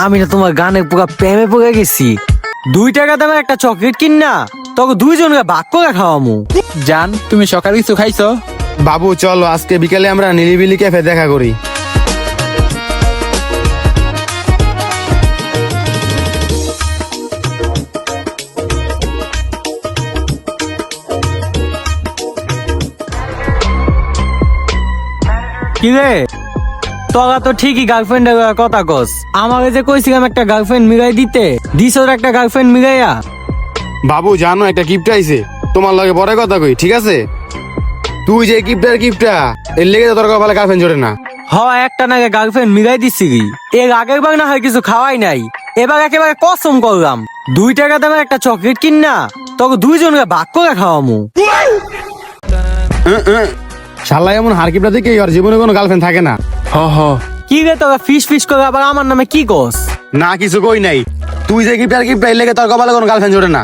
আমি না তোমার গানে পুরো প্রেমে পড়ে গেছি। 2 টাকা দামের একটা চকলেট কিন না, তোকে দুইজনকে ভাগ করে খাওয়ামু। জান, তুমি সকালে কিছু খাইছো? বাবু চলো আজকে বিকালে আমরা নিলিবিলি ক্যাফে দেখা করি। কি রে, তোরা তো ঠিকই গার্লফ্রেন্ডের কথা কস। আমাকে যে কইছিলাম একটা গার্লফ্রেন্ড মিলাই দিতে, দিস ওর একটা গার্লফ্রেন্ড মিলাইয়া। বাবু জানো একটা গিফট আইছে, তোমার লগে পরে কথা কই, ঠিক আছে? তুই যে গিফটটা এর লেগে তো তোর কপালে গার্লফ্রেন্ড জোরে না। একটা নাকি গার্লফ্রেন্ড মিলাই দিচ্ছি। এর আগের বার না হয় কিছু খাওয়াই নাই, এবার একেবারে কসম করলাম 2 টাকা দামের একটা চকলেট কিন না, তোকে দুইজনকে ভাগ করে খাওয়ামু। শালা এমন হারকিপটা দেখে ওর জীবনে কোনো গার্লফ্রেন্ড থাকে না। হ কি রে তোরা ফিস করে আবার আমার নামে কি কস? না কিছু কই নাই, তুই যে গিফটটা এর লেগে তোর কপালে কোনো গার্লফ্রেন্ড জোরে না।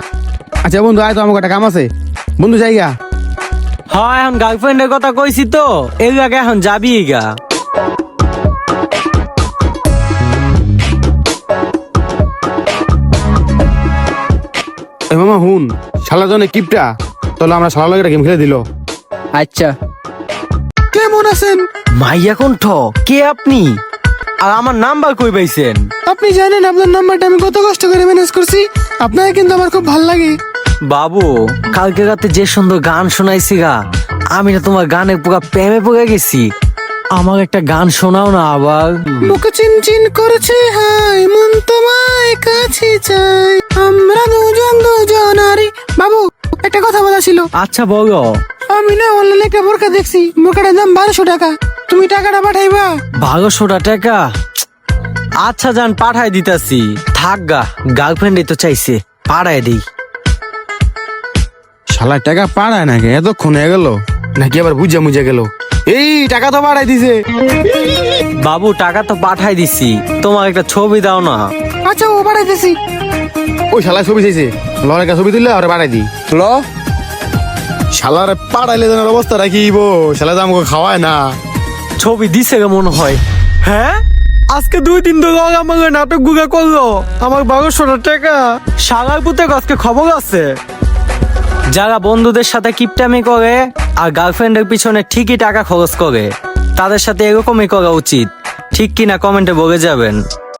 আচ্ছা বন্ধু আয় তো, আমার একটা কাম আছে বন্ধু, জায়গা। হ্যাঁ এখন গার্লফ্রেন্ডের কথা কইছি তো, এর আগে এখন যাবি গা। এ মামা হুন, শালা জনে কিপটা, তাহলে আমরা শালা লগে গেম খেলে দিল। আচ্ছা। কেমন আছেন? মাইয়া কণ্ঠ, কে আপনি? আর আমার নাম্বার কই পাইছেন? আপনি জানেন আপনার নাম্বারটা আমি কত কষ্ট করে ম্যানেজ করছি, আপনাকে কিন্তু আমার খুব ভালো লাগে। বাবু কালকে রাতে যে সুন্দর গান শোনাইছি গা, আমি না তোমার গানে পুরো প্রেমে পড়ে গেছি। আমার একটা গান শোনাও না আবার। বুকে চিনচিন করেছে হাই, মন তোমায় কাছে চাই, আমরা দুজনারই। বাবু একটা কথা বলা ছিল। আচ্ছা বলো। আমি না অনলাইনে একটা বোরকা দেখছি, বোরকাটার দাম 1200 টাকা, তুমি টাকাটা পাঠাইবা? 1200 টাকা? আচ্ছা যান পাঠাই দিতাছি। থাক গা, গার্লফ্রেন্ডই তো চাইছে, পাঠাই দিই। শালা টাকা পাড়ায় নাকি, এতক্ষণ হয়ে গেল নাকি আবার বুঝা মুঝা গেল? এই টাকা তো পাঠাই দিছে। বাবু টাকা তো পাঠাই দিছি, তোমার একটা ছবি দাও না। আচ্ছা ও পাঠাইতেছি। ওই শালা ছবি চাইছে, লড়ে একটা ছবি তুললে আর পাঠাই দি। ল শালার পাঠাইলে যেন অবস্থা রাখিব, শালা তো আমাকে খাওয়ায় না। ছবি দিছে গে মনে হয়। হ্যাঁ আজকে 2 দিন ধরে আমাকে নাটক গুগা করলো, আমার 1200 টাকা। সাগার পুতে আজকে খবর আছে। যারা বন্ধুদের সাথে কিপটামি করে আর গার্লফ্রেন্ডের পিছনে ঠিকই টাকা খরচ করে, তাদের সাথে এরকমই করা উচিত। ঠিক কিনা কমেন্টে বলে যাবেন।